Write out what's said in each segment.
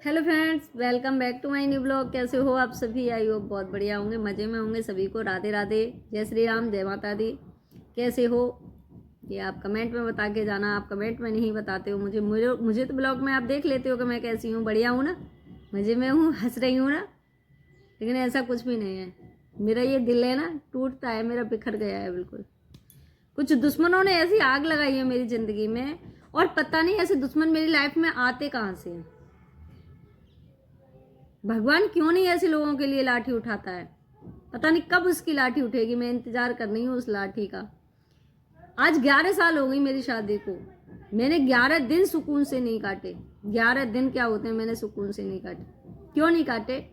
Hello friends, welcome back to my new blog. कैसे हो आप सभी? आई होप बहुत बढ़िया होंगे, मज़े में होंगे। सभी को राधे राधे, जय श्री राम, जय माता दी। कैसे हो ये आप कमेंट में बता के जाना। आप कमेंट में नहीं बताते हो मुझे मुझे मुझे तो ब्लॉग में आप देख लेते हो कि मैं कैसी हूँ। बढ़िया हूँ ना, मज़े में हूँ, हंस रही हूँ ना। लेकिन ऐसा कुछ भी नहीं है। मेरा ये दिल है ना, टूटता है, मेरा बिखर गया है बिल्कुल। कुछ दुश्मनों ने ऐसी आग लगाई है मेरी ज़िंदगी में, और पता नहीं ऐसे दुश्मन मेरी लाइफ में आते कहाँ से हैं। भगवान क्यों नहीं ऐसे लोगों के लिए लाठी उठाता है? पता नहीं कब उसकी लाठी उठेगी। मैं इंतजार कर रही हूँ उस लाठी का। आज 11 साल हो गई मेरी शादी को। मैंने 11 दिन सुकून से नहीं काटे। 11 दिन क्या होते हैं, मैंने सुकून से नहीं काटे। क्यों नहीं काटे?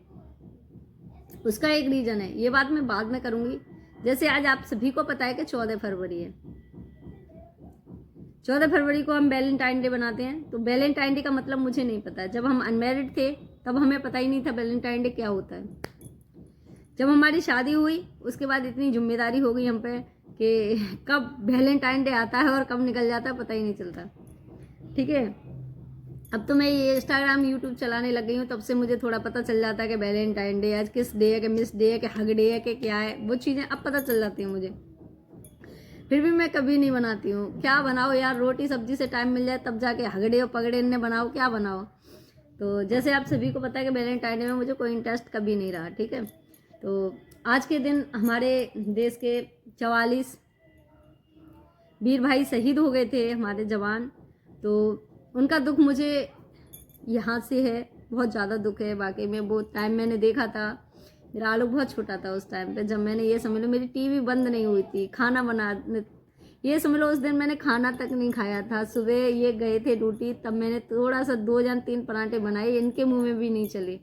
उसका एक रीजन है, ये बात मैं बाद में करूंगी। जैसे आज आप सभी को पता है कि 14 फरवरी है। 14 फरवरी को हम वैलेंटाइन डे बनाते हैं। तो वैलेंटाइन डे का मतलब मुझे नहीं पता है। जब हम अनमैरिड थे तब हमें पता ही नहीं था वैलेंटाइन डे क्या होता है। जब हमारी शादी हुई उसके बाद इतनी जिम्मेदारी हो गई हम पे कि कब वैलेंटाइन डे आता है और कब निकल जाता है पता ही नहीं चलता। ठीक है, अब तो मैं ये इंस्टाग्राम यूट्यूब चलाने लग गई हूँ, तब से मुझे थोड़ा पता चल जाता है कि वैलेंटाइन डे आज किस डे है, कि मिस डे है, कि हग डे है, कि क्या है। वो चीज़ें अब पता चल जाती हैं मुझे। फिर भी मैं कभी नहीं बनाती हूँ। क्या बनाओ यार, रोटी सब्जी से टाइम मिल जाए तब जाके हगड़े और पगड़े ने बनाओ, क्या बनाओ। तो जैसे आप सभी को पता है कि वैलेंटाइन डे में मुझे कोई इंटरेस्ट कभी नहीं रहा। ठीक है, तो आज के दिन हमारे देश के 44 वीर भाई शहीद हो गए थे, हमारे जवान। तो उनका दुख मुझे यहाँ से है, बहुत ज़्यादा दुख है वाकई में। वो टाइम मैंने देखा था, मेरा आलू बहुत छोटा था उस टाइम पे। जब मैंने, ये समझ लो मेरी टीवी बंद नहीं हुई थी, खाना बना, ये समझ लो उस दिन मैंने खाना तक नहीं खाया था। सुबह ये गए थे ड्यूटी, तब मैंने थोड़ा सा 2 या 3 पराठे बनाए, इनके मुंह में भी नहीं चले।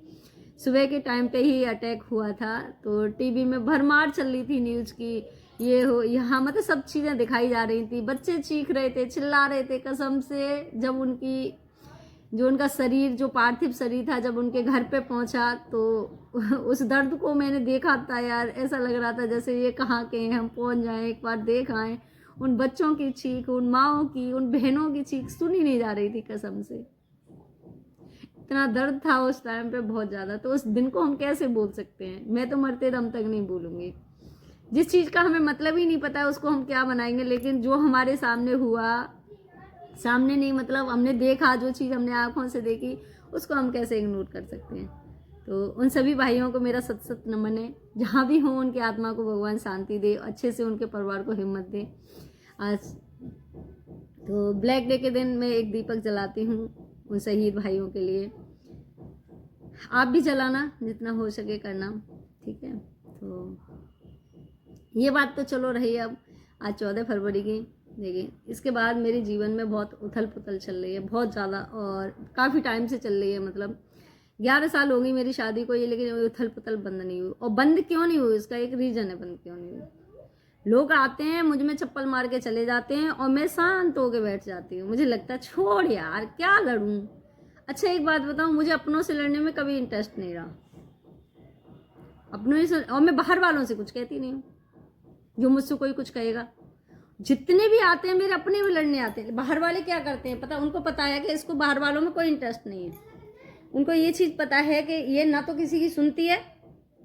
सुबह के टाइम पे ही अटैक हुआ था। तो टीवी में भरमार चल रही थी न्यूज़ की, ये हो यहाँ, मतलब सब चीज़ें दिखाई जा रही थी। बच्चे चीख रहे थे, चिल्ला रहे थे कसम से। जब उनकी, जो उनका शरीर, जो पार्थिव शरीर था, जब उनके घर पे पहुंचा तो उस दर्द को मैंने देखा था यार। ऐसा लग रहा था जैसे ये कहाँ के हैं, हम पहुंच जाएं, एक बार देख आए। उन बच्चों की चीख, उन माओ की, उन बहनों की चीख सुनी नहीं जा रही थी कसम से। इतना दर्द था उस टाइम पे, बहुत ज़्यादा। तो उस दिन को हम कैसे बोल सकते हैं? मैं तो मरते दम तक नहीं भूलूंगी। जिस चीज़ का हमें मतलब ही नहीं पता है उसको हम क्या बनाएंगे। लेकिन जो हमारे सामने हुआ, सामने नहीं मतलब हमने देखा, जो चीज़ हमने आंखों से देखी, उसको हम कैसे इग्नोर कर सकते हैं। तो उन सभी भाइयों को मेरा सत सत नमन है। जहाँ भी हों उनकी आत्मा को भगवान शांति दे, अच्छे से उनके परिवार को हिम्मत दे। आज तो ब्लैक डे के दिन मैं एक दीपक जलाती हूँ उन शहीद भाइयों के लिए। आप भी जलाना, जितना हो सके करना। ठीक है, तो ये बात तो चलो रही। अब आज 14 फरवरी की, देखिए इसके बाद मेरे जीवन में बहुत उथल पुथल चल रही है, बहुत ज़्यादा, और काफ़ी टाइम से चल रही है। मतलब 11 साल हो गई मेरी शादी को ये, लेकिन उथल पुथल बंद नहीं हुई। और बंद क्यों नहीं हुई, इसका एक रीज़न है बंद क्यों नहीं हुई। लोग आते हैं, मुझ में चप्पल मार के चले जाते हैं, और मैं शांत होके बैठ जाती हूँ। मुझे लगता है छोड़ यार, क्या लड़ूँ। अच्छा एक बात बताऊँ, मुझे अपनों से लड़ने में कभी इंटरेस्ट नहीं रहा। अपनों से, और मैं बाहर वालों से कुछ कहती नहीं हूँ। जो मुझसे कोई कुछ कहेगा, जितने भी आते हैं मेरे अपने भी लड़ने आते हैं। बाहर वाले क्या करते हैं पता, उनको पता है कि इसको बाहर वालों में कोई इंटरेस्ट नहीं है। उनको ये चीज़ पता है कि ये ना तो किसी की सुनती है,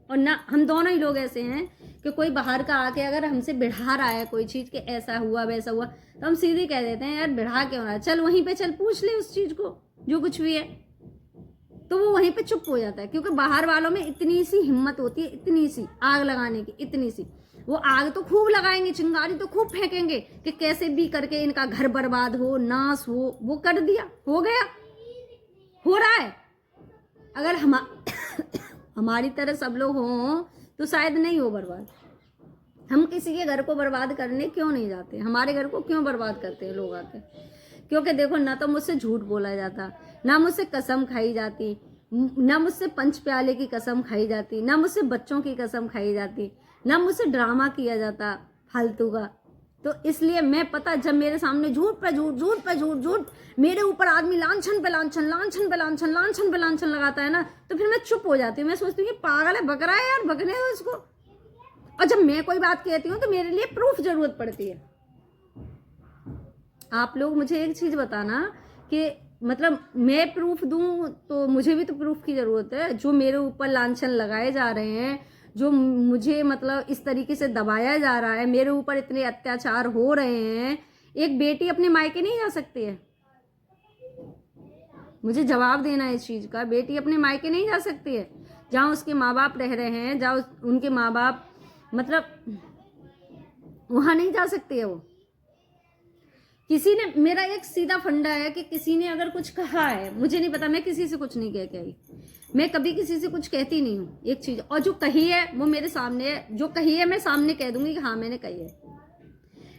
और ना, हम दोनों ही लोग ऐसे हैं कि कोई बाहर का आके अगर हमसे बढ़ा रहा है कोई चीज़ कि ऐसा हुआ वैसा हुआ, तो हम सीधे कह देते हैं यार बढ़ा क्यों रहा है, चल वहीं पे चल पूछ ले उस चीज़ को, जो कुछ भी है। तो वो वहीं पे चुप हो जाता है, क्योंकि बाहर वालों में इतनी सी हिम्मत होती है, इतनी सी आग लगाने की, इतनी सी। वो आग तो खूब लगाएंगे, चिंगारी तो खूब फेंकेंगे कि कैसे भी करके इनका घर बर्बाद हो, नाश हो। वो कर दिया, हो गया, हो रहा है। अगर हमारी तरह सब लोग हों तो शायद नहीं हो बर्बाद। हम किसी के घर को बर्बाद करने क्यों नहीं जाते? हमारे घर को क्यों बर्बाद करते हैं लोग आके? क्योंकि देखो, ना तो मुझसे झूठ बोला जाता, ना मुझसे कसम खाई जाती, ना मुझसे पंच प्याले की कसम खाई जाती, ना मुझसे बच्चों की कसम खाई जाती, ना मुझसे ड्रामा किया जाता फालतू का। तो इसलिए मैं, पता, जब मेरे सामने झूठ पे झूठ, झूठ पे झूठ, झूठ, मेरे ऊपर आदमी लांछन पे लांछन, लांछन पे लांछन, लांछन पे लांछन लगाता है ना, तो फिर मैं चुप हो जाती हूँ। मैं सोचती हूँ कि पागल है, बक रहा है यार, बकने दो इसको। और जब मैं कोई बात कहती हूँ तो मेरे लिए प्रूफ जरूरत पड़ती है। आप लोग मुझे एक चीज बताना कि मतलब मैं प्रूफ दूं तो मुझे भी तो प्रूफ की ज़रूरत है। जो मेरे ऊपर लांछन लगाए जा रहे हैं, जो मुझे मतलब इस तरीके से दबाया जा रहा है, मेरे ऊपर इतने अत्याचार हो रहे हैं, एक बेटी अपने मायके नहीं जा सकती है? मुझे जवाब देना है इस चीज़ का। बेटी अपने मायके नहीं जा सकती है जहाँ उसके माँ बाप रह रहे हैं, जहाँ उनके माँ बाप मतलब वहाँ नहीं जा सकती है वो। किसी ने, मेरा एक सीधा फंडा है कि किसी ने अगर कुछ कहा है, मुझे नहीं पता, मैं किसी से कुछ नहीं कह के आई, मैं कभी किसी से कुछ कहती नहीं हूँ एक चीज़, और जो कही है वो मेरे सामने है, जो कही है मैं सामने कह दूंगी कि हाँ मैंने कही है।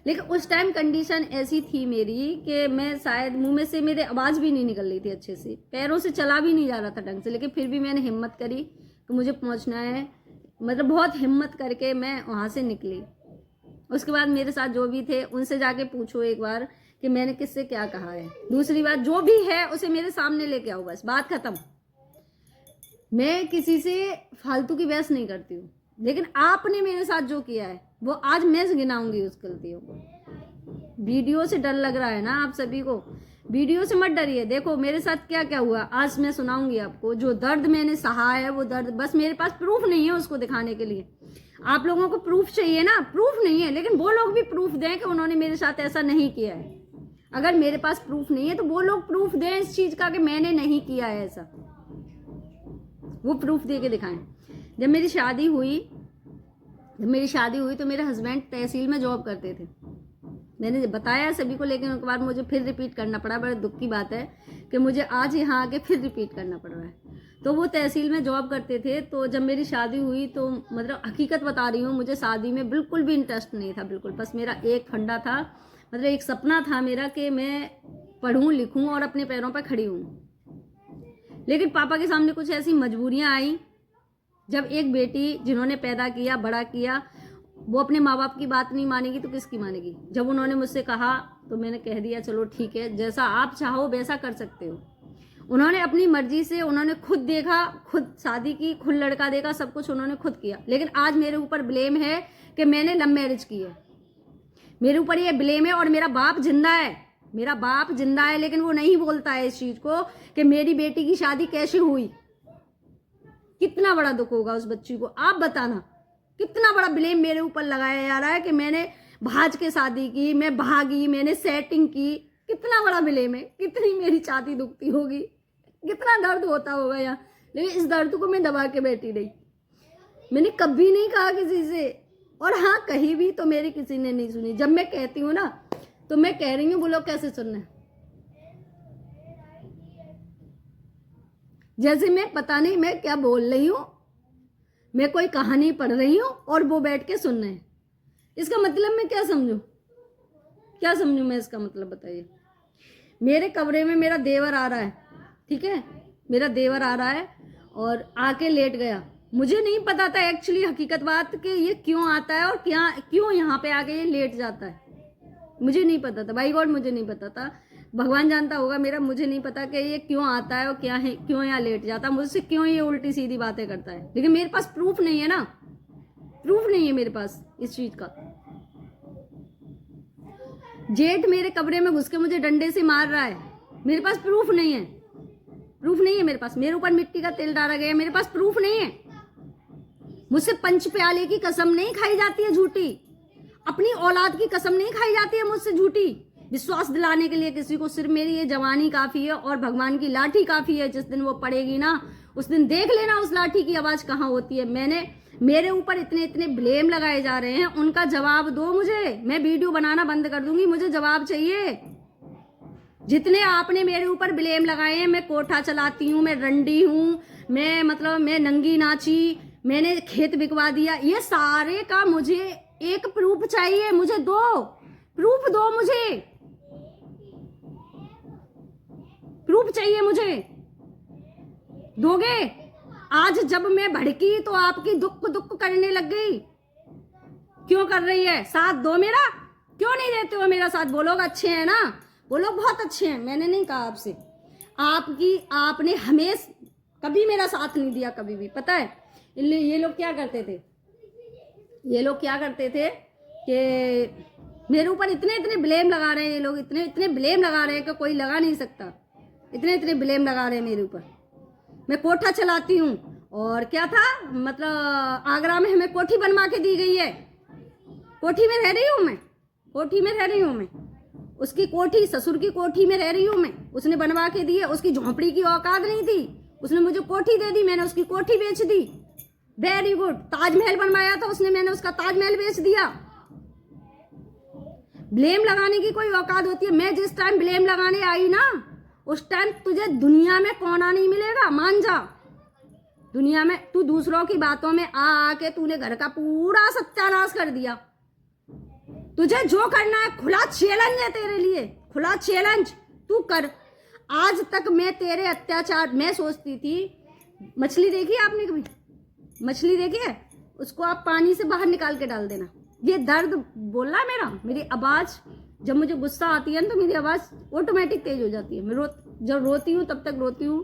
लेकिन उस टाइम कंडीशन ऐसी थी मेरी कि मैं शायद मुंह में से मेरे आवाज़ भी नहीं निकल रही थी अच्छे से, पैरों से चला भी नहीं जा रहा था ढंग से, लेकिन फिर भी मैंने हिम्मत करी कि मुझे पहुंचना है, मतलब बहुत हिम्मत करके मैं वहाँ से निकली। उसके बाद मेरे साथ जो भी थे उनसे जाके पूछो एक बार कि मैंने किससे क्या कहा है। दूसरी बात, जो भी है उसे मेरे सामने लेके आओ, बस बात खत्म। मैं किसी से फालतू की बहस नहीं करती हूँ, लेकिन आपने मेरे साथ जो किया है वो आज मैं गिनाऊंगी उस गलतियों को। वीडियो से डर लग रहा है ना आप सभी को, वीडियो से मत डरिए। देखो मेरे साथ क्या क्या हुआ आज मैं सुनाऊंगी आपको। जो दर्द मैंने सहा है वो दर्द, बस मेरे पास प्रूफ नहीं है उसको दिखाने के लिए। आप लोगों को प्रूफ चाहिए ना, प्रूफ नहीं है, लेकिन वो लोग भी प्रूफ दें कि उन्होंने मेरे साथ ऐसा नहीं किया है। अगर मेरे पास प्रूफ नहीं है तो वो लोग प्रूफ दें इस चीज का कि मैंने नहीं किया है ऐसा, वो प्रूफ दे के दिखाएं। जब मेरी शादी हुई तो मेरे हस्बैंड तहसील में जॉब करते थे, मैंने बताया सभी को, लेकिन उसके बाद मुझे फिर रिपीट करना पड़ा। बड़े दुख की बात है कि मुझे आज यहाँ आके फिर रिपीट करना पड़ रहा है। तो वो तहसील में जॉब करते थे। तो जब मेरी शादी हुई तो मतलब हकीकत बता रही हूँ, मुझे शादी में बिल्कुल भी इंटरेस्ट नहीं था, बिल्कुल। बस मेरा एक फंडा था, मतलब एक सपना था मेरा कि मैं पढ़ूँ लिखूँ और अपने पैरों पर खड़ी हूँ। लेकिन पापा के सामने कुछ ऐसी मजबूरियाँ आई, जब एक बेटी जिन्होंने पैदा किया बड़ा किया वो अपने माँ बाप की बात नहीं मानेगी तो किसकी मानेगी। जब उन्होंने मुझसे कहा तो मैंने कह दिया चलो ठीक है, जैसा आप चाहो वैसा कर सकते हो। उन्होंने अपनी मर्जी से, उन्होंने खुद देखा, खुद शादी की, खुद लड़का देखा, सब कुछ उन्होंने खुद किया। लेकिन आज मेरे ऊपर ब्लेम है कि मैंने लव मैरिज की है, मेरे ऊपर ये ब्लेम है। और मेरा बाप जिंदा है, मेरा बाप जिंदा है, लेकिन वो नहीं बोलता है इस चीज को कि मेरी बेटी की शादी कैसे हुई। कितना बड़ा दुख होगा उस बच्ची को, आप बताना। कितना बड़ा ब्लेम मेरे ऊपर लगाया जा रहा है कि मैंने भाज के शादी की, मैं भागी, मैंने सेटिंग की। कितना बड़ा ब्लेम है, कितनी मेरी छाती दुखती होगी, कितना दर्द होता होगा यहाँ। लेकिन इस दर्द को मैं दबा के बैठी रही, मैंने कभी नहीं कहा किसी से। और हाँ, कहीं भी तो मेरी किसी ने नहीं सुनी। जब मैं कहती हूँ ना तो मैं कह रही हूँ, वो लोग कैसे सुनना है। जैसे मैं पता नहीं मैं क्या बोल रही हूँ, मैं कोई कहानी पढ़ रही हूँ और वो बैठ के सुन रहे हैं। इसका मतलब मैं क्या समझूं, क्या समझूं मैं इसका मतलब, बताइए। मेरे कमरे में मेरा देवर आ रहा है, ठीक है, मेरा देवर आ रहा है और आके लेट गया। मुझे नहीं पता था एक्चुअली हकीकत बात कि ये क्यों आता है और क्या क्यों यहाँ पे आके ये लेट जाता है। मुझे नहीं पता था, बाई गॉड मुझे नहीं पता था। भगवान जानता होगा मेरा, मुझे नहीं पता कि ये क्यों आता है और क्या है, क्यों यहाँ लेट जाता है, मुझसे क्यों ये उल्टी सीधी बातें करता है। लेकिन मेरे पास प्रूफ नहीं है ना, प्रूफ नहीं है मेरे पास इस चीज का। जेठ मेरे कमरे में घुस के मुझे डंडे से मार रहा है, मेरे पास प्रूफ नहीं है, प्रूफ नहीं है मेरे पास। मेरे ऊपर मिट्टी का तेल डाला गया, मेरे पास प्रूफ नहीं है। मुझसे पंच प्याले की कसम नहीं खाई जाती है झूठी, अपनी औलाद की कसम नहीं खाई जाती है मुझसे झूठी। विश्वास दिलाने के लिए किसी को सिर्फ मेरी ये जवानी काफी है और भगवान की लाठी काफी है। जिस दिन वो पड़ेगी ना, उस दिन देख लेना उस लाठी की आवाज कहाँ होती है। मेरे ऊपर इतने इतने ब्लेम लगाए जा रहे हैं, उनका जवाब दो मुझे। मैं वीडियो बनाना बंद कर दूंगी, मुझे जवाब चाहिए। जितने आपने मेरे ऊपर ब्लेम लगाए हैं, मैं कोठा चलाती हूँ, मैं रंडी हूँ, मैं नंगी नाची, मैंने खेत बिकवा दिया, ये सारे का मुझे एक प्रूफ चाहिए। मुझे दो प्रूफ, दो मुझे प्रूफ चाहिए, मुझे दोगे? आज जब मैं भड़की तो आपकी दुख दुख करने लग गई। क्यों कर रही है? साथ दो मेरा, क्यों नहीं देते हो मेरा साथ? वो लोग अच्छे हैं ना, वो लोग बहुत अच्छे हैं, मैंने नहीं कहा आपसे। आपने हमेशा कभी मेरा साथ नहीं दिया, कभी भी। पता है ये लोग क्या करते थे, ये लोग क्या करते थे कि मेरे ऊपर इतने इतने ब्लेम लगा रहे हैं ये लोग, इतने इतने ब्लेम लगा रहे हैं कि कोई लगा नहीं सकता। इतने इतने ब्लेम लगा रहे हैं मेरे ऊपर। मैं कोठा चलाती हूँ, और क्या था मतलब आगरा में हमें कोठी बनवा के दी गई है, कोठी में रह रही हूँ मैं, कोठी में रह रही हूँ मैं, उसकी कोठी, ससुर की कोठी में रह रही हूँ मैं, उसने बनवा के दी है। उसकी झोंपड़ी की औकात नहीं थी, उसने मुझे कोठी दे दी, मैंने उसकी कोठी बेच दी। Very good. ताजमहल बनवाया था उसने, मैंने उसका ताजमहल बेच दिया। ब्लेम लगाने की कोई औकात होती है? मैं जिस टाइम ब्लेम लगाने आई ना, उस टाइम तुझे दुनिया में कोना नहीं मिलेगा, मान जा। दुनिया में तू दूसरों की बातों में आ आके तूने घर का पूरा सत्यानाश कर दिया। तुझे जो करना है, खुला चैलेंज है तेरे लिए, खुला चैलेंज, तू कर। आज तक मैं तेरे अत्याचार, मैं सोचती थी, मछली देखी है आपने कभी? मछली देखी है? उसको आप पानी से बाहर निकाल के डाल देना। ये दर्द बोल रहा है मेरा, मेरी आवाज, जब मुझे गुस्सा आती है ना तो मेरी आवाज ऑटोमेटिक तेज हो जाती है। मैं जब रोती हूँ तब तक रोती हूँ।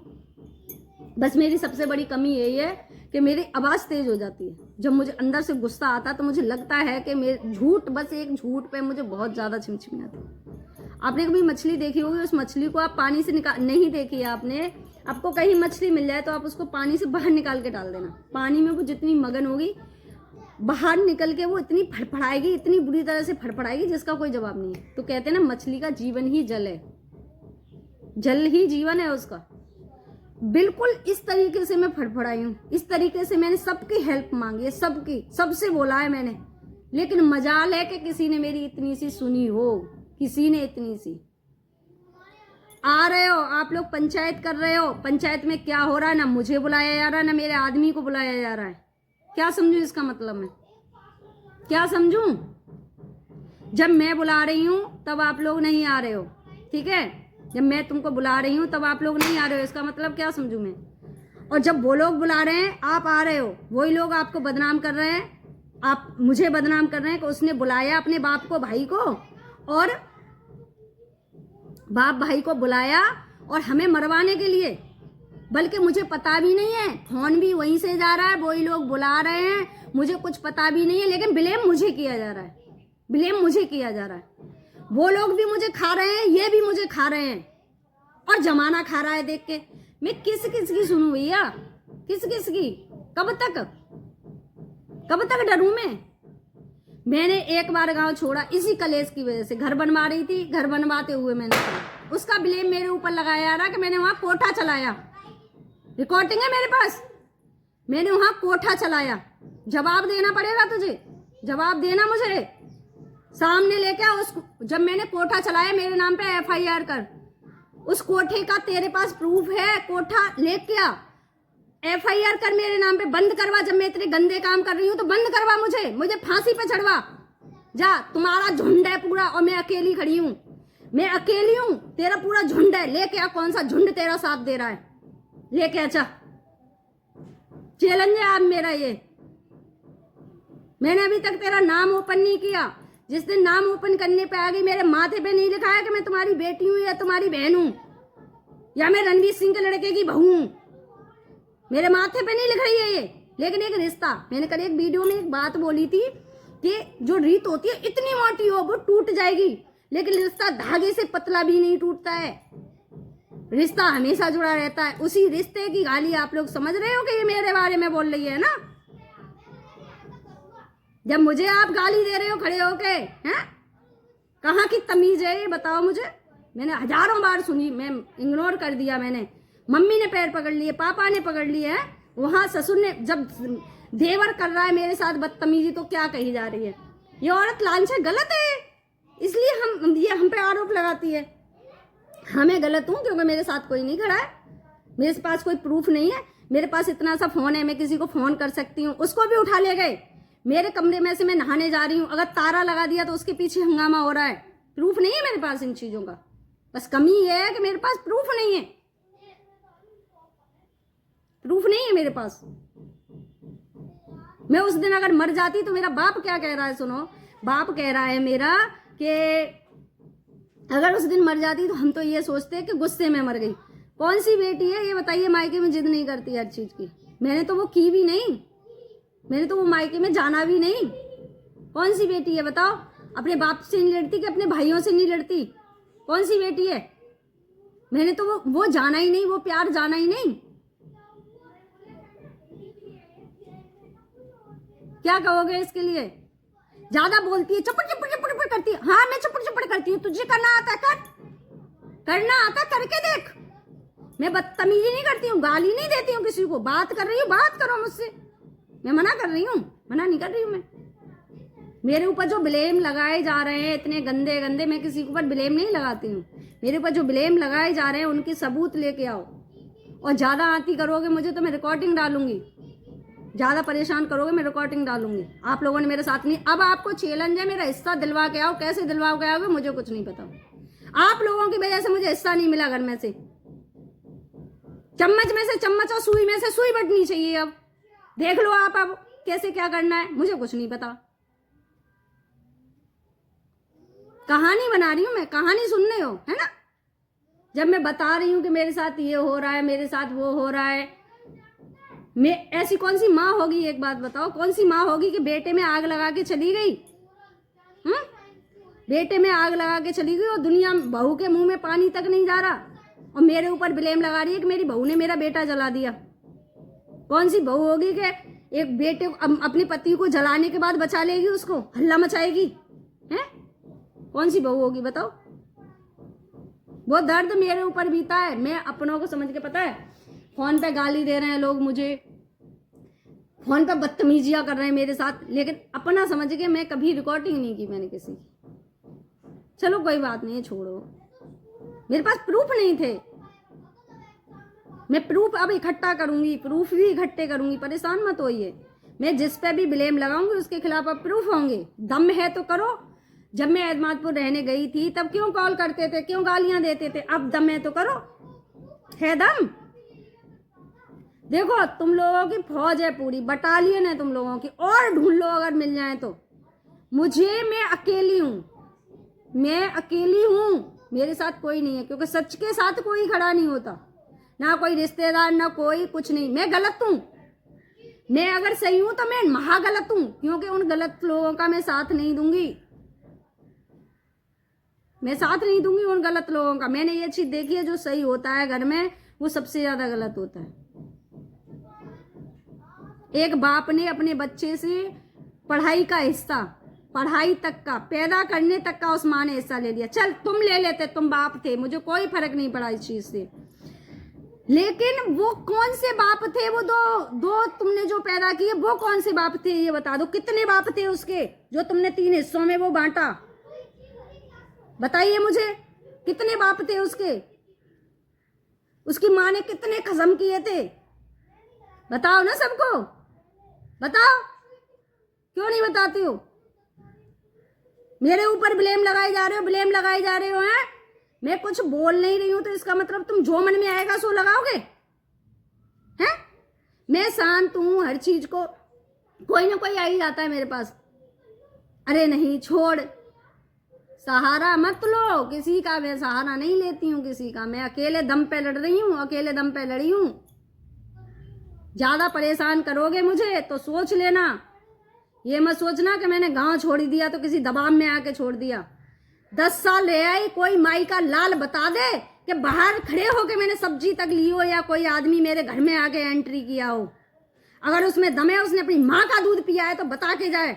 बस मेरी सबसे बड़ी कमी यही है कि मेरी आवाज तेज हो जाती है। जब मुझे अंदर से गुस्सा आता तो मुझे लगता है कि मेरे झूठ, बस एक झूठ पे मुझे बहुत ज्यादा छिमछिमी आती है। आपने कभी मछली देखी होगी, उस मछली को आप पानी से निकाल, नहीं देखी है आपने? आपको कहीं मछली मिल जाए तो आप उसको पानी से बाहर निकाल के डाल देना। पानी में वो जितनी मगन होगी, बाहर निकल के वो इतनी फड़फड़ाएगी, इतनी बुरी तरह से फड़फड़ाएगी जिसका कोई जवाब नहीं है। तो कहते हैं ना, मछली का जीवन ही जल है, जल ही जीवन है उसका। बिल्कुल इस तरीके से मैं फड़फड़ाई हूँ, इस तरीके से मैंने सबकी हेल्प मांगी है, सबकी, सबसे बोला है मैंने, लेकिन मजाल है कि किसी ने मेरी इतनी सी सुनी हो, किसी ने इतनी सी। आ रहे हो आप लोग, पंचायत कर रहे हो, पंचायत में क्या हो रहा है? ना मुझे बुलाया जा रहा है, ना मेरे आदमी को बुलाया जा रहा है। क्या समझू इसका मतलब? मैं क्या समझू? जब मैं बुला रही हूं तब आप लोग नहीं आ रहे हो, ठीक है? जब मैं तुमको बुला रही हूं तब आप लोग नहीं आ रहे हो, इसका मतलब क्या समझू मैं? और जब वो लोग बुला रहे हैं आप आ रहे हो, वही लोग आपको बदनाम कर रहे हैं, आप मुझे बदनाम कर रहे हैं कि उसने बुलाया अपने बाप को, भाई को, और बाप भाई को बुलाया और हमें मरवाने के लिए। बल्कि मुझे पता भी नहीं है, फोन भी वहीं से जा रहा है, वही लोग बुला रहे हैं, मुझे कुछ पता भी नहीं है, लेकिन ब्लेम मुझे किया जा रहा है, ब्लेम मुझे किया जा रहा है। वो लोग भी मुझे खा रहे हैं, ये भी मुझे खा रहे हैं, और जमाना खा रहा है देख के। मैं किस किस की सुनूं भैया, किस किस की? कब तक डरूं मैं? मैंने एक बार गांव छोड़ा इसी कलेश की वजह से। घर बनवा रही थी, घर बनवाते हुए मैंने उसका ब्लेम मेरे ऊपर लगाया रहा कि मैंने वहां कोठा चलाया। रिकॉर्डिंग है मेरे पास, मैंने वहां कोठा चलाया। जवाब देना पड़ेगा तुझे, जवाब देना मुझे, सामने लेके आ उसको। जब मैंने कोठा चलाया, मेरे नाम पे FIR कर। उस कोठे का तेरे पास प्रूफ है? कोठा लेके आ, FIR कर मेरे नाम पे, बंद करवा। जब मैं इतने गंदे काम कर रही हूँ तो बंद करवा, मुझे फांसी पे चढ़वा जा। तुम्हारा झुंड है पूरा और मैं अकेली खड़ी हूँ, मैं अकेली हूँ, तेरा पूरा झुंड है। लेके आ, कौन सा झुंड तेरा साथ दे रहा है? लेके अच्छा, चैलेंज है आप मेरा ये। मैंने अभी तक तेरा नाम ओपन नहीं किया। जिस दिन नाम ओपन करने पे आ गई, मेरे माथे पे नहीं लिखा है कि मैं तुम्हारी बेटी हूं या तुम्हारी बहन हूं या मैं रणवीर सिंह के लड़के की बहू हूं। मेरे माथे पे नहीं लिख रही है ये। लेकिन एक रिश्ता, मैंने कल एक वीडियो में एक बात बोली थी कि जो रीत होती है इतनी मोटी हो वो टूट जाएगी, लेकिन रिश्ता धागे से पतला भी नहीं टूटता है, रिश्ता हमेशा जुड़ा रहता है। उसी रिश्ते की गाली आप लोग समझ रहे हो कि ये मेरे बारे में बोल रही है ना? जब मुझे आप गाली दे रहे हो खड़े होके, हैं? कहाँ की तमीज है ये बताओ मुझे। मैंने हजारों बार सुनी, मैं इग्नोर कर दिया। मैंने, मम्मी ने पैर पकड़ लिए, पापा ने पकड़ लिए हैं, वहां ससुर ने, जब देवर कर रहा है मेरे साथ बदतमीजी तो क्या कही जा रही है? ये औरत लांछन गलत है, इसलिए हम पे आरोप लगाती है। मैं गलत हूँ क्योंकि मेरे साथ कोई नहीं खड़ा है, मेरे पास कोई प्रूफ नहीं है। मेरे पास इतना सा फोन है, मैं किसी को फोन कर सकती हूँ, उसको भी उठा ले गए। मेरे कमरे में से मैं नहाने जा रही हूँ, अगर तारा लगा दिया तो उसके पीछे हंगामा हो रहा है। प्रूफ नहीं है मेरे पास इन चीजों का, बस कमी ये है कि मेरे पास प्रूफ नहीं है, प्रूफ नहीं है मेरे पास। मैं उस दिन अगर मर जाती तो मेरा बाप क्या कह रहा है, सुनो, बाप कह रहा है मेरा कि अगर उस दिन मर जाती तो हम तो ये सोचते कि गुस्से में मर गई। कौन सी बेटी है ये बताइए मायके में जिद नहीं करती हर चीज की? मैंने तो वो की भी नहीं, मैंने तो वो मायके में जाना भी नहीं। कौन सी बेटी है बताओ? अपने बाप से नहीं लड़ती कि अपने भाइयों से नहीं लड़ती? कौन सी बेटी है? मैंने तो वो जाना ही नहीं, वो प्यार जाना ही नहीं। क्या कहोगे इसके लिए? ज्यादा बोलती है, चपड़ चपड़ चपड़ चपड़ करती है। हाँ मैं चपड़ चपड़ करती हूँ, तुझे करना आता है कर, करना आता है करके देख। मैं बदतमीजी नहीं करती हूँ, गाली नहीं देती हूँ किसी को। बात कर रही हूँ, बात करो मुझसे। मैं मना कर रही हूँ? मना नहीं कर रही हूँ मैं। मेरे ऊपर जो ब्लेम लगाए जा रहे हैं इतने गंदे गंदे, मैं किसी के ऊपर ब्लेम नहीं लगाती हूँ। मेरे ऊपर जो ब्लेम लगाए जा रहे हैं उनके सबूत लेके आओ। और ज्यादा आती करोगे मुझे तो मैं रिकॉर्डिंग डालूंगी। ज्यादा परेशान करोगे मैं रिकॉर्डिंग डालूंगी। आप लोगों ने मेरे साथ नहीं, अब आपको चैलेंज है, मेरा हिस्सा दिलवा के आओ। कैसे दिलवा के आओगे मुझे कुछ नहीं पता। आप लोगों की वजह से मुझे हिस्सा नहीं मिला घर में से। चम्मच में से चम्मच और सुई में से सुई बटनी चाहिए। अब देख लो आप अब कैसे क्या करना है, मुझे कुछ नहीं पता। कहानी बना रही हूं मैं, कहानी सुन रहे हो है ना। जब मैं बता रही हूं कि मेरे साथ ये हो रहा है, मेरे साथ वो हो रहा है। मैं ऐसी कौन सी माँ होगी, एक बात बताओ, कौन सी माँ होगी कि बेटे में आग लगा के चली गई? बेटे में आग लगा के चली गई और दुनिया बहू के मुंह में पानी तक नहीं जा रहा, और मेरे ऊपर ब्लेम लगा रही है कि मेरी बहू ने मेरा बेटा जला दिया। कौन सी बहू होगी कि एक बेटे को अपने पति को जलाने के बाद बचा लेगी, उसको हल्ला मचाएगी? है कौन सी बहू होगी बताओ? वो दर्द मेरे ऊपर बीता है। मैं अपनों को समझ के, पता है फोन पे गाली दे रहे हैं लोग मुझे, फोन पे बदतमीजियां कर रहे हैं मेरे साथ, लेकिन अपना समझ के मैं कभी रिकॉर्डिंग नहीं की मैंने किसी की। चलो कोई बात नहीं, छोड़ो। मेरे पास प्रूफ नहीं थे। मैं प्रूफ अब इकट्ठा करूंगी, प्रूफ भी इकट्ठे करूंगी, परेशान मत होइए। मैं जिस पे भी ब्लेम लगाऊंगी उसके खिलाफ अब प्रूफ होंगे। दम है तो करो। जब मैं एतमादपुर रहने गई थी तब क्यों कॉल करते थे, क्यों गालियां देते थे? अब दम है तो करो। है दम? देखो तुम लोगों की फौज है, पूरी बटालियन है तुम लोगों की, और ढूंढ लो अगर मिल जाए तो। मुझे, मैं अकेली हूं, मैं अकेली हूं, मेरे साथ कोई नहीं है, क्योंकि सच के साथ कोई खड़ा नहीं होता, ना कोई रिश्तेदार, ना कोई कुछ नहीं। मैं गलत हूं। मैं अगर सही हूं तो मैं महा गलत हूं, क्योंकि उन गलत लोगों का मैं साथ नहीं दूंगी। मैं साथ नहीं दूंगी उन गलत लोगों का। मैंने ये चीज देखी है, जो सही होता है घर में वो सबसे ज्यादा गलत होता है। एक बाप ने अपने बच्चे से पढ़ाई का हिस्सा, पढ़ाई तक का, पैदा करने तक का उस माँ ने हिस्सा ले लिया। चल तुम ले लेते, तुम बाप थे, मुझे कोई फर्क नहीं पड़ा इस चीज से, लेकिन वो कौन से बाप थे? वो दो तुमने जो पैदा किए वो कौन से बाप थे ये बता दो। कितने बाप थे उसके जो तुमने 3 हिस्सों में वो बांटा? बताइए मुझे, कितने बाप थे उसके? उसकी माँ ने कितने कसम किए थे? बताओ ना सबको, बताओ। क्यों नहीं बताती हो? मेरे ऊपर ब्लेम लगाए जा रहे हो, ब्लेम लगाए जा रहे हो। हैं मैं कुछ बोल नहीं रही हूं तो इसका मतलब तुम जो मन में आएगा सो लगाओगे? हैं मैं शांत हूं, हर चीज को कोई ना कोई आ ही जाता है मेरे पास। अरे नहीं छोड़, सहारा मत लो किसी का। मैं सहारा नहीं लेती हूँ किसी का। मैं अकेले दम पे लड़ रही हूँ, अकेले दम पे लड़ी हूँ। ज्यादा परेशान करोगे मुझे तो सोच लेना, ये मत सोचना कि मैंने गांव छोड़ दिया तो किसी दबाव में आके छोड़ दिया। 10 साल रह आई, कोई माई का लाल बता दे कि बाहर खड़े होके मैंने सब्जी तक ली हो, या कोई आदमी मेरे घर में आके एंट्री किया हो। अगर उसमें दम है, उसने अपनी माँ का दूध पिया है तो बता के जाए।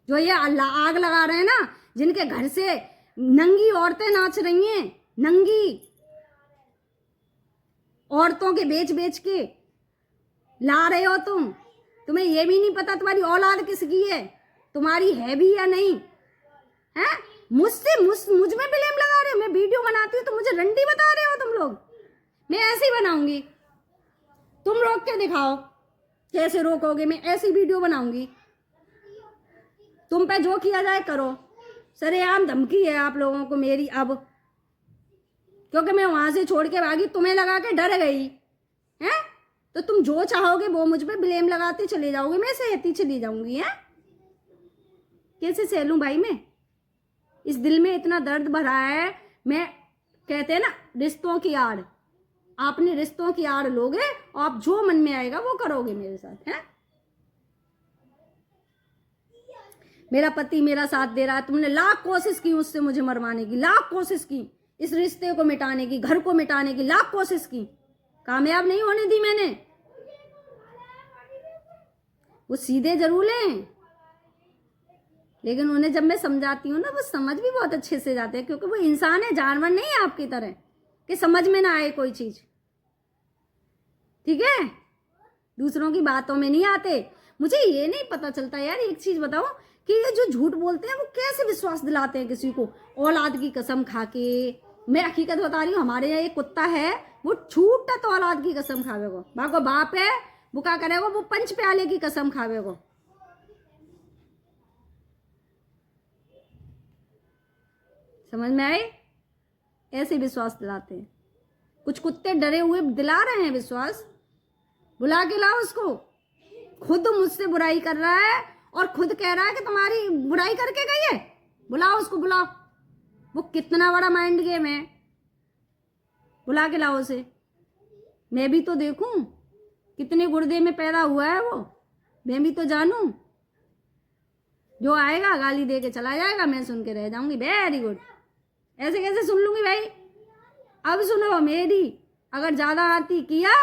जो ये आग लगा रहे हैं ना, जिनके घर से नंगी औरतें नाच रही हैं, नंगी औरतों के बेच बेच के ला रहे हो तुम। तुम्हें ये भी नहीं पता तुम्हारी औलाद किसकी है, तुम्हारी है भी या नहीं है। मुझ में ब्लेम लगा रहे हो। मैं वीडियो बनाती हूँ तो मुझे रंडी बता रहे हो तुम लोग। मैं ऐसे ही बनाऊंगी, तुम रोक के दिखाओ। कैसे रोकोगे? मैं ऐसी वीडियो बनाऊंगी, तुम पे जो किया जाए करो। सरेआम धमकी है आप लोगों को मेरी अब, क्योंकि मैं वहां से छोड़ के भागी, तुम्हें लगा के डर गई है। तो तुम जो चाहोगे वो मुझ पे ब्लेम लगाते चले जाओगे, मैं सहती चली जाऊंगी। है कैसे सह लूं भाई मैं? इस दिल में इतना दर्द भरा है। मैं, कहते हैं ना रिश्तों की आड़, आपने रिश्तों की आड़ लोगे, आप जो मन में आएगा वो करोगे मेरे साथ। है मेरा पति मेरा साथ दे रहा है, तुमने लाख कोशिश की उससे मुझे मरवाने की, लाख कोशिश की, इस रिश्ते को मिटाने की, घर को मिटाने की लाख कोशिश की, कामयाब नहीं होने दी मैंने। वो सीधे जरूर हैं, लेकिन उन्हें जब मैं समझाती हूँ ना, वो समझ भी बहुत अच्छे से जाते हैं, क्योंकि वो इंसान है, जानवर नहीं है आपकी तरह कि समझ में ना आए कोई चीज। ठीक है, दूसरों की बातों में नहीं आते। मुझे ये नहीं पता चलता यार, एक चीज बताओ कि ये जो झूठ बोलते हैं वो कैसे विश्वास दिलाते हैं किसी को, औलाद की कसम खा के। मैं हकीकत बता रही हूँ, हमारे यहाँ एक कुत्ता है, वो छूटा तो औलाद की कसम खावेगो, बाको बाप है वो क्या करेगा, वो पंच प्याले की कसम खावेगो। समझ में आए? ऐसे विश्वास दिलाते हैं। कुछ कुत्ते डरे हुए दिला रहे हैं विश्वास। बुला के लाओ उसको, खुद मुझसे बुराई कर रहा है और खुद कह रहा है कि तुम्हारी बुराई करके गई है। बुलाओ उसको, बुलाओ। वो कितना बड़ा माइंड गेम है, बुला के लाओ उसे। मैं भी तो देखूं कितने गुर्दे में पैदा हुआ है वो, मैं भी तो जानूं। जो आएगा गाली दे के चला जाएगा, मैं सुन के रह जाऊंगी, वेरी गुड। ऐसे कैसे सुन लूंगी भाई? अब सुनो मेरी, अगर ज्यादा आती किया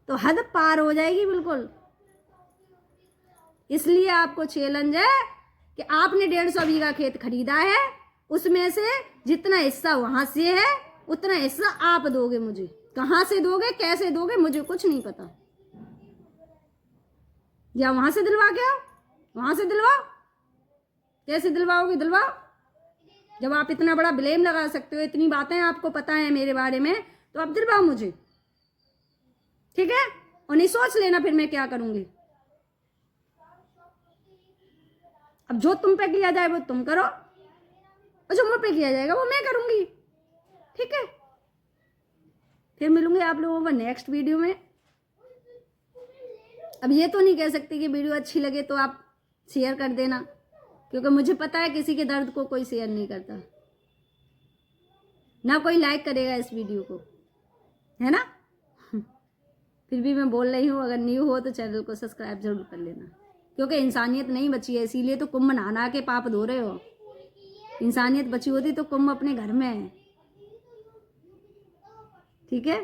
तो हद पार हो जाएगी बिल्कुल। इसलिए आपको चैलेंज है कि आपने 150 बीघा खेत खरीदा है, उसमें से जितना हिस्सा वहां से है उतना हिस्सा आप दोगे मुझे। कहां से दोगे, कैसे दोगे, मुझे कुछ नहीं पता। या वहां से दिलवा के आओ, वहां से दिलवाओ। कैसे दिलवाओगे, दिलवाओ। जब आप इतना बड़ा ब्लेम लगा सकते हो, इतनी बातें आपको पता है मेरे बारे में, तो आप दिलवाओ मुझे। ठीक है, और नहीं सोच लेना फिर मैं क्या करूंगी। अब जो तुम पे किया जाए वो तुम करो, और जो मुझ पे किया जाएगा वो मैं करूंगी। ठीक है, फिर मिलूंगी आप लोगों को नेक्स्ट वीडियो में। अब ये तो नहीं कह सकती कि वीडियो अच्छी लगे तो आप शेयर कर देना, क्योंकि मुझे पता है किसी के दर्द को कोई शेयर नहीं करता, ना कोई लाइक करेगा इस वीडियो को, है ना। फिर भी मैं बोल रही हूँ, अगर न्यू हो तो चैनल को सब्सक्राइब जरूर कर लेना, क्योंकि इंसानियत नहीं बची है, इसीलिए तो कुंभ नहा के पाप धो रहे हो। इंसानियत बची होती तो कुंभ अपने घर में है। ठीक है।